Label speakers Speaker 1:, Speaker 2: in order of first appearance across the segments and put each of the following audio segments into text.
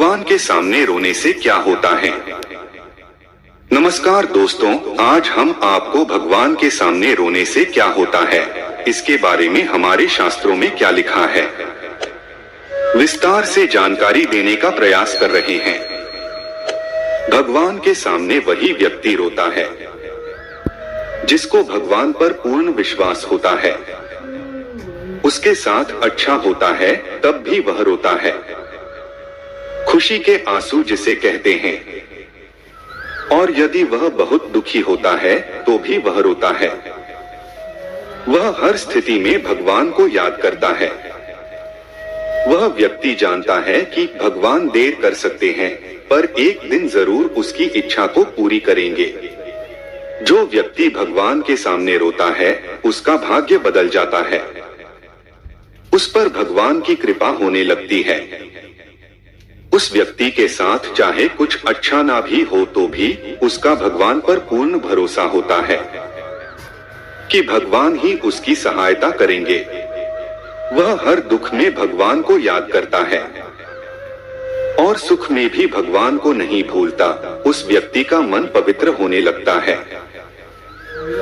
Speaker 1: भगवान के सामने रोने से क्या होता है। नमस्कार दोस्तों, आज हम आपको भगवान के सामने रोने से क्या होता है इसके बारे में हमारे शास्त्रों में क्या लिखा है विस्तार से जानकारी देने का प्रयास कर रहे हैं। भगवान के सामने वही व्यक्ति रोता है जिसको भगवान पर पूर्ण विश्वास होता है। उसके साथ अच्छा होता है तब भी वह रोता है। खुशी के आंसू जिसे कहते हैं। और यदि वह बहुत दुखी होता है तो भी वह रोता है। वह हर स्थिति में भगवान को याद करता है। वह व्यक्ति जानता है कि भगवान देर कर सकते हैं पर एक दिन जरूर उसकी इच्छा को पूरी करेंगे। जो व्यक्ति भगवान के सामने रोता है उसका भाग्य बदल जाता है। उस पर भगवान की कृपा होने लगती है। उस व्यक्ति के साथ चाहे कुछ अच्छा ना भी हो तो भी उसका भगवान पर पूर्ण भरोसा होता है कि भगवान ही उसकी सहायता करेंगे। वह हर दुख में भगवान को याद करता है और सुख में भी भगवान को नहीं भूलता। उस व्यक्ति का मन पवित्र होने लगता है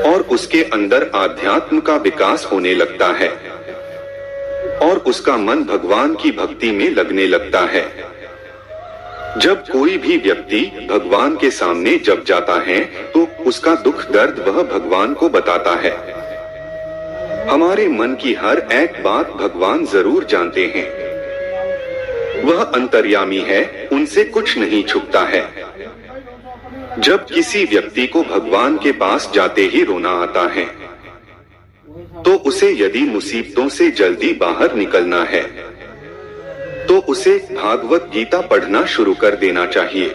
Speaker 1: और उसके अंदर आध्यात्म का विकास होने लगता है और उसका मन भगवान की भक्ति में लगने लगता है। जब कोई भी व्यक्ति भगवान के सामने जब जाता है तो उसका दुख दर्द वह भगवान को बताता है। हमारे मन की हर एक बात भगवान जरूर जानते हैं। वह अंतर्यामी है, उनसे कुछ नहीं छुपता है। जब किसी व्यक्ति को भगवान के पास जाते ही रोना आता है तो उसे यदि मुसीबतों से जल्दी बाहर निकलना है तो उसे भागवत गीता पढ़ना शुरू कर देना चाहिए।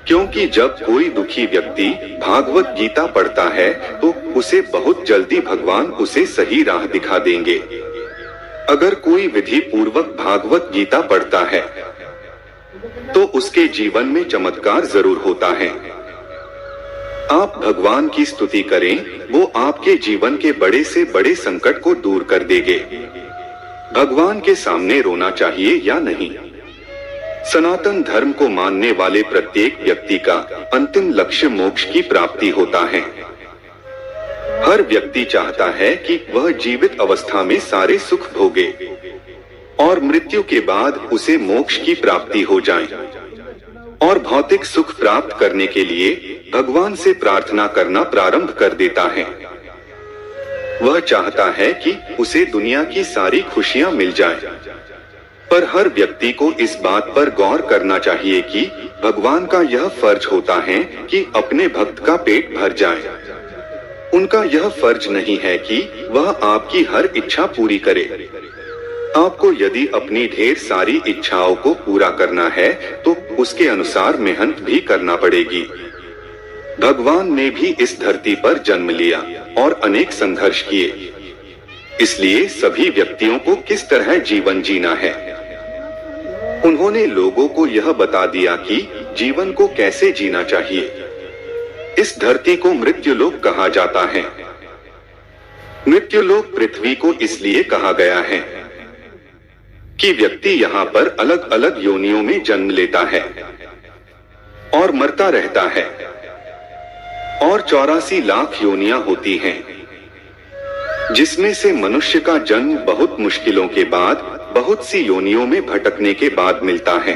Speaker 1: क्योंकि जब कोई दुखी व्यक्ति भागवत गीता पढ़ता है तो उसे बहुत जल्दी भगवान उसे सही राह दिखा देंगे। अगर कोई विधि पूर्वक भागवत गीता पढ़ता है तो उसके जीवन में चमत्कार जरूर होता है। आप भगवान की स्तुति करें, वो आपके जीवन के बड़े से बड़े संकट को दूर कर देंगे। भगवान के सामने रोना चाहिए या नहीं? सनातन धर्म को मानने वाले प्रत्येक व्यक्ति का अंतिम लक्ष्य मोक्ष की प्राप्ति होता है। हर व्यक्ति चाहता है कि वह जीवित अवस्था में सारे सुख भोगे और मृत्यु के बाद उसे मोक्ष की प्राप्ति हो जाए। और भौतिक सुख प्राप्त करने के लिए भगवान से प्रार्थना करना प्रारंभ कर देता है। वह चाहता है कि उसे दुनिया की सारी खुशियां मिल जाएं। पर हर व्यक्ति को इस बात पर गौर करना चाहिए कि भगवान का यह फर्ज होता है कि अपने भक्त का पेट भर जाए। उनका यह फर्ज नहीं है कि वह आपकी हर इच्छा पूरी करे। आपको यदि अपनी ढेर सारी इच्छाओं को पूरा करना है तो उसके अनुसार मेहनत भी करना पड़ेगी। भगवान ने भी इस धरती पर जन्म लिया और अनेक संघर्ष किए। इसलिए सभी व्यक्तियों को किस तरह जीवन जीना है उन्होंने लोगों को यह बता दिया कि जीवन को कैसे जीना चाहिए। इस धरती को मृत्युलोक कहा जाता है। मृत्युलोक पृथ्वी को इसलिए कहा गया है कि व्यक्ति यहाँ पर अलग अलग योनियों में जन्म लेता है और मरता रहता है और 84 लाख योनियां होती हैं, जिसमें से मनुष्य का जन्म बहुत मुश्किलों के बाद बहुत सी योनियों में भटकने के बाद मिलता है।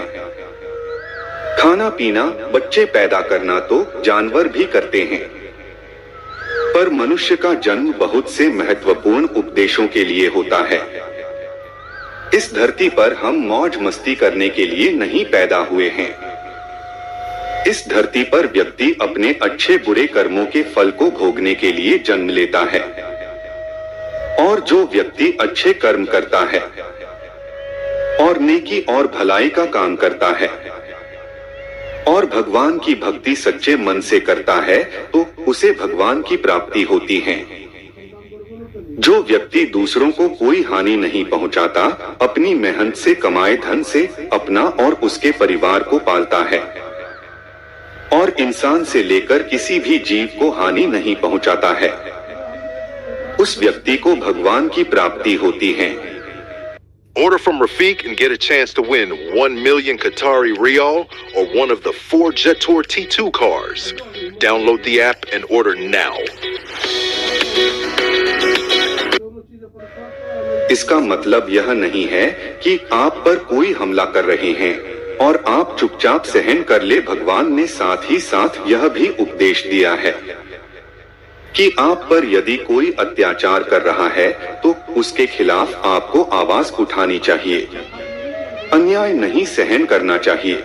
Speaker 1: खाना पीना, बच्चे पैदा करना तो जानवर भी करते हैं, पर मनुष्य का जन्म बहुत से महत्वपूर्ण उपदेशों के लिए होता है। इस धरती पर हम मौज मस्ती करने के लिए नहीं पैदा हुए हैं। इस धरती पर व्यक्ति अपने अच्छे बुरे कर्मों के फल को भोगने के लिए जन्म लेता है। और जो व्यक्ति अच्छे कर्म करता है और नेकी और भलाई का काम करता है और भगवान की भक्ति सच्चे मन से करता है तो उसे भगवान की प्राप्ति होती है। जो व्यक्ति दूसरों को कोई हानि नहीं पहुंचाता, अपनी मेहनत से कमाए धन से अपना और उसके परिवार को पालता है और इंसान से लेकर किसी भी जीव को हानि नहीं पहुंचाता है, उस व्यक्ति को भगवान की प्राप्ति होती है।
Speaker 2: Order from Rafiq and get a chance to win 1 million Qatari Riyal or one of the 4 Jetour T2 cars. Download the app and order now.
Speaker 1: इसका मतलब यह नहीं है कि आप पर कोई हमला कर रहे हैं और आप चुपचाप सहन कर ले। भगवान ने साथ ही साथ यह भी उपदेश दिया है कि आप पर यदि कोई अत्याचार कर रहा है तो उसके खिलाफ आपको आवाज उठानी चाहिए, अन्याय नहीं सहन करना चाहिए।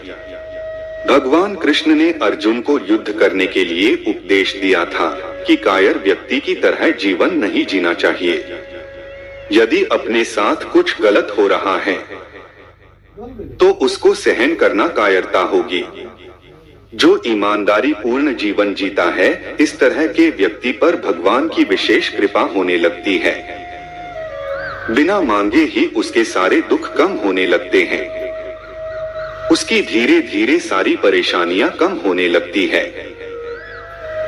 Speaker 1: भगवान कृष्ण ने अर्जुन को युद्ध करने के लिए उपदेश दिया था कि कायर व्यक्ति की तरह जीवन नहीं जीना चाहिए। यदि अपने साथ कुछ गलत हो रहा है तो उसको सहन करना कायरता होगी। जो ईमानदारी पूर्ण जीवन जीता है, इस तरह के व्यक्ति पर भगवान की विशेष कृपा होने लगती है। बिना मांगे ही उसके सारे दुख कम होने लगते हैं। उसकी धीरे धीरे सारी परेशानियां कम होने लगती है।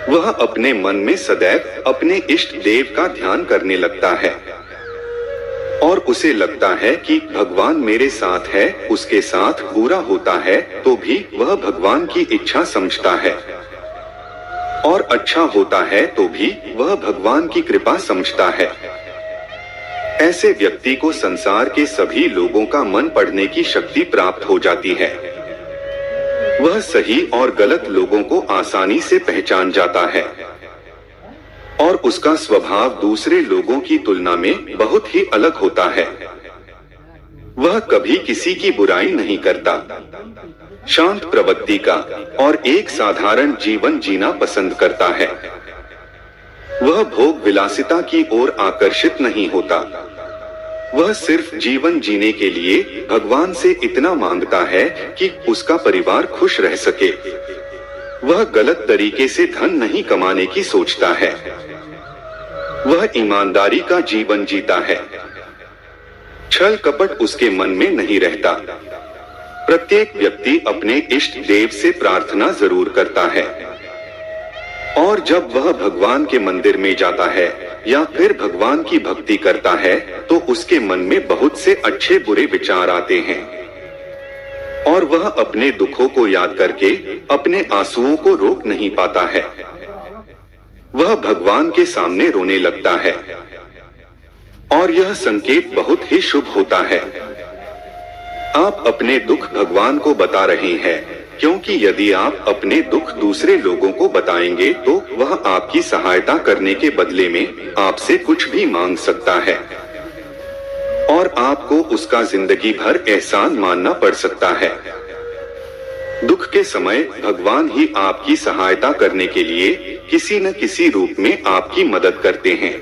Speaker 1: वह अपने मन में सदैव अपने इष्ट देव का ध्यान करने लगता है और उसे लगता है कि भगवान मेरे साथ है। उसके साथ बुरा होता है तो भी वह भगवान की इच्छा समझता है और अच्छा होता है तो भी वह भगवान की कृपा समझता है। ऐसे व्यक्ति को संसार के सभी लोगों का मन पढ़ने की शक्ति प्राप्त हो जाती है। वह सही और गलत लोगों को आसानी से पहचान जाता है और उसका स्वभाव दूसरे लोगों की तुलना में बहुत ही अलग होता है। वह कभी किसी की बुराई नहीं करता, शांत प्रवृत्ति का और एक साधारण जीवन जीना पसंद करता है। वह भोग विलासिता की ओर आकर्षित नहीं होता। वह सिर्फ जीवन जीने के लिए भगवान से इतना मांगता है कि उसका परिवार खुश रह सके। वह गलत तरीके से धन नहीं कमाने की सोचता है। वह ईमानदारी का जीवन जीता है। छल कपट उसके मन में नहीं रहता। प्रत्येक व्यक्ति अपने इष्ट देव से प्रार्थना जरूर करता है और जब वह भगवान के मंदिर में जाता है या फिर भगवान की भक्ति करता है तो उसके मन में बहुत से अच्छे बुरे विचार आते हैं और वह अपने दुखों को याद करके अपने आंसुओं को रोक नहीं पाता है। वह भगवान के सामने रोने लगता है और यह संकेत बहुत ही शुभ होता है। आप अपने दुख भगवान को बता रहे हैं, क्योंकि यदि आप अपने दुख दूसरे लोगों को बताएंगे तो वह आपकी सहायता करने के बदले में आपसे कुछ भी मांग सकता है और आपको उसका जिंदगी भर एहसान मानना पड़ सकता है। दुख के समय भगवान ही आपकी सहायता करने के लिए किसी न किसी रूप में आपकी मदद करते हैं।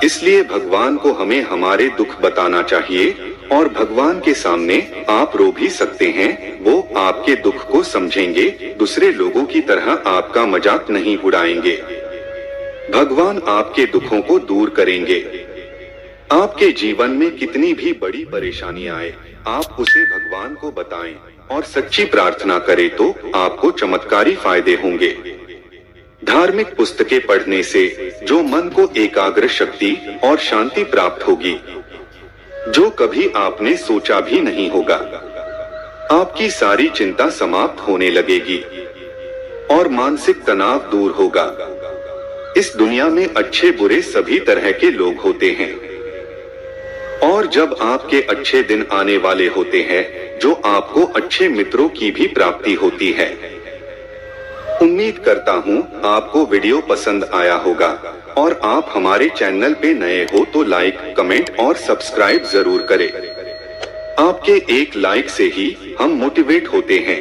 Speaker 1: इसलिए भगवान को हमें हमारे दुख बताना चाहिए और भगवान के सामने आप रो भी सकते हैं। वो आपके दुख को समझेंगे, दूसरे लोगों की तरह आपका मजाक नहीं उड़ाएंगे। भगवान आपके दुखों को दूर करेंगे। आपके जीवन में कितनी भी बड़ी परेशानी आए, आप उसे भगवान को बताएं और सच्ची प्रार्थना करें तो आपको चमत्कारी फायदे होंगे। धार्मिक पुस्तकें पढ़ने से जो मन को एकाग्र शक्ति और शांति प्राप्त होगी, जो कभी आपने सोचा भी नहीं होगा। आपकी सारी चिंता समाप्त होने लगेगी और मानसिक तनाव दूर होगा। इस दुनिया में अच्छे बुरे सभी तरह के लोग होते हैं और जब आपके अच्छे दिन आने वाले होते हैं जो आपको अच्छे मित्रों की भी प्राप्ति होती है। उम्मीद करता हूँ आपको वीडियो पसंद आया होगा और आप हमारे चैनल पे नए हो तो लाइक, कमेंट और सब्सक्राइब जरूर करें। आपके एक लाइक से ही हम मोटिवेट होते हैं।